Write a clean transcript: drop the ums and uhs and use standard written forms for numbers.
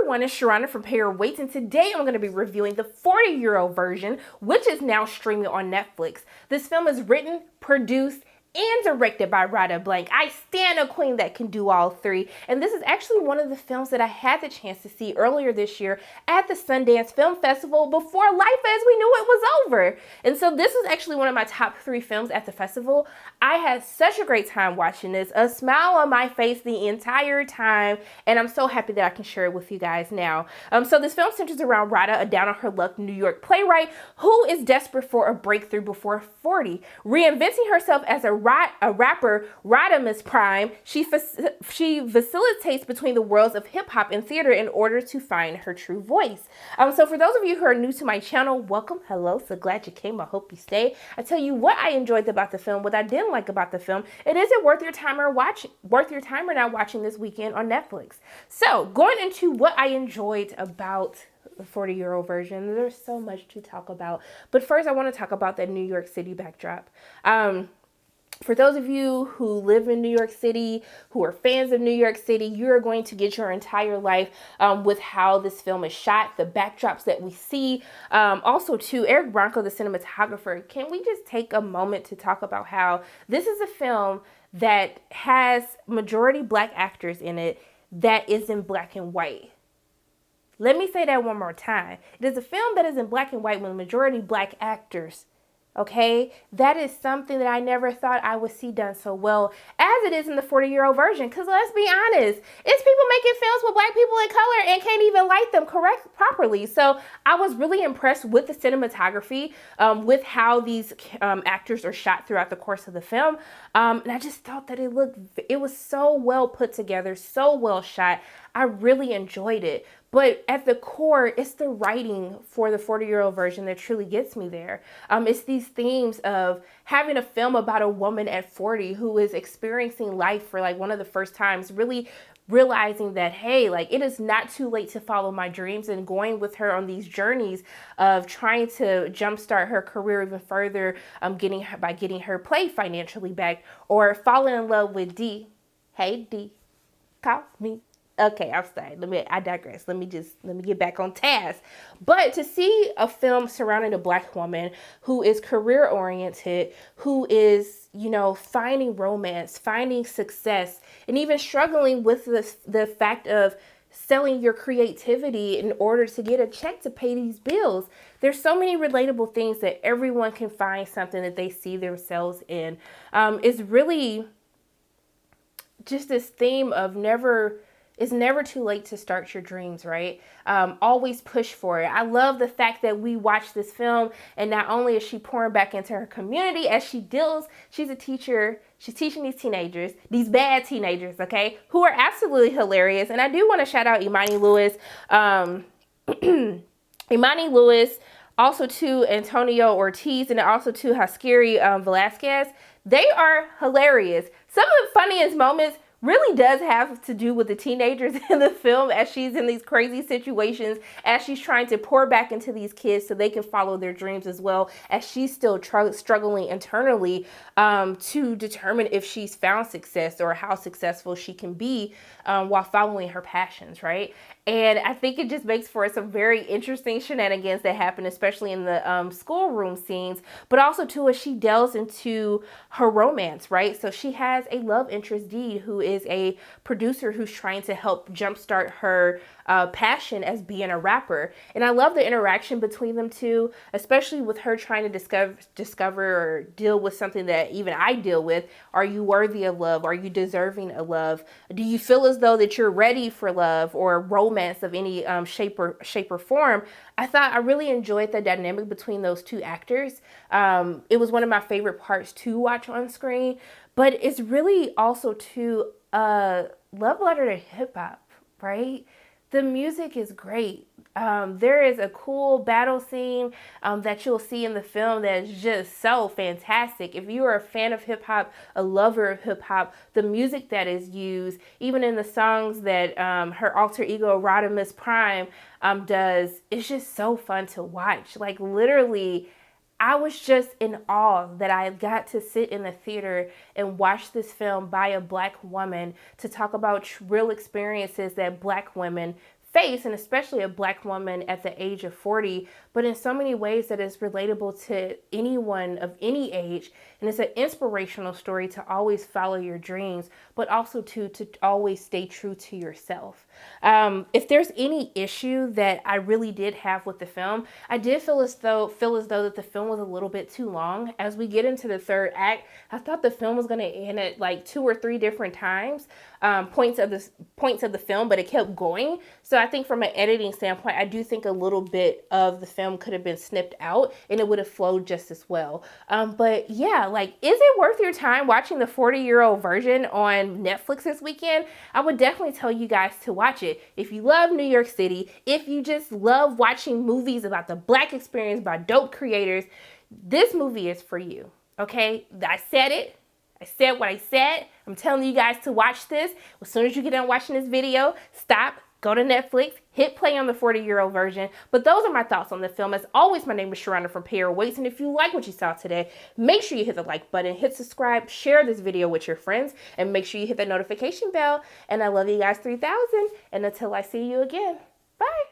everyone, it's Sharana from Pay Your Weight, and today I'm going to be reviewing the 40-year version, which is now streaming on Netflix. This film is written, produced, and directed by Rada Blank. I stand a queen that can do all three. And this is actually one of the films that I had the chance to see earlier this year at the Sundance Film Festival before life as we knew it was over. And so this is actually one of my top 3 films at the festival. I had such a great time watching this, a smile on my face the entire time, and I'm so happy that I can share it with you guys now. So this film centers around Rada, a down-on-her-luck New York playwright who is desperate for a breakthrough before 40. Reinventing herself as a rapper, Rada Prime, she facilitates between the worlds of hip-hop and theater in order to find her true voice. So for those of you who are new to my channel, welcome, hello, so glad you came, I hope you stay. I tell you what I enjoyed about the film, what I didn't like about the film. It isn't worth your time or not watching this weekend on Netflix. So going into what I enjoyed about the 40-year version, there's so much to talk about. But first I want to talk about that New York City backdrop. For those of you who live in New York City, who are fans of New York City, you're going to get your entire life with how this film is shot, the backdrops that we see. Also, too, Eric Bronco, the cinematographer, can we just take a moment to talk about how this is a film that has majority Black actors in it that is in black and white. Let me say that one more time. It is a film that is in black and white with majority Black actors. Okay, that is something that I never thought I would see done so well as it is in the 40-year version. Because let's be honest, it's people making films with Black people in color and can't even light them properly. So I was really impressed with the cinematography, with how these actors are shot throughout the course of the film. And I just thought that it was so well put together, so well shot. I really enjoyed it. But at the core, it's the writing for the 40-year version that truly gets me there. It's these themes of having a film about a woman at 40 who is experiencing life for like one of the first times, really realizing that, hey, like it is not too late to follow my dreams, and going with her on these journeys of trying to jumpstart her career even further, by getting her play financially back, or falling in love with D. Hey, D, call me. Okay, I'm sorry. I digress. Let me get back on task. But to see a film surrounding a Black woman who is career oriented, who is, finding romance, finding success, and even struggling with the fact of selling your creativity in order to get a check to pay these bills. There's so many relatable things that everyone can find something that they see themselves in. It's really just this theme of it's never too late to start your dreams, right? Always push for it. I love the fact that we watch this film, and not only is she pouring back into her community as she's a teacher, she's teaching these teenagers, these bad teenagers, okay, who are absolutely hilarious. And I do want to shout out Imani Lewis, also to Antonio Ortiz, and also to Haskiri Velasquez. They are hilarious. Some of the funniest moments really does have to do with the teenagers in the film, as she's in these crazy situations, as she's trying to pour back into these kids so they can follow their dreams, as well as she's still struggling internally to determine if she's found success or how successful she can be while following her passions, right? And I think it just makes for some very interesting shenanigans that happen, especially in the schoolroom scenes, but also too as she delves into her romance, right? So she has a love interest, Dee, who is a producer who's trying to help jumpstart her passion as being a rapper. And I love the interaction between them two, especially with her trying to discover or deal with something that even I deal with. Are you worthy of love? Are you deserving of love? Do you feel as though that you're ready for love or romance of any shape or form? I really enjoyed the dynamic between those two actors. It was one of my favorite parts to watch on screen, but it's really also too a love letter to hip hop, right? The music is great. There is a cool battle scene that you'll see in the film that is just so fantastic. If you are a fan of hip hop, a lover of hip hop, the music that is used, even in the songs that her alter ego Rada Prime does, it's just so fun to watch. Like literally, I was just in awe that I got to sit in the theater and watch this film by a Black woman to talk about real experiences that Black women face, and especially a Black woman at the age of 40, but in so many ways that is relatable to anyone of any age. And it's an inspirational story to always follow your dreams, but also to always stay true to yourself. If there's any issue that I really did have with the film, I did feel as though that the film was a little bit too long. As we get into the third act, I thought the film was going to end at like 2 or 3 different times, points of the film, but it kept going. So I think from an editing standpoint, I do think a little bit of the film could have been snipped out and it would have flowed just as well. But yeah, like, is it worth your time watching the 40-year-old version on Netflix this weekend? I would definitely tell you guys to watch it. If you love New York City, if you just love watching movies about the Black experience by dope creators, this movie is for you. Okay, I said it. I said what I said. I'm telling you guys to watch this. As soon as you get done watching this video, stop, go to Netflix, hit play on the 40-year-old version. But those are my thoughts on the film. As always, my name is Sharonda from Pair Waits, and if you like what you saw today, make sure you hit the like button, hit subscribe, share this video with your friends, and make sure you hit that notification bell. And I love you guys 3000, and until I see you again, bye.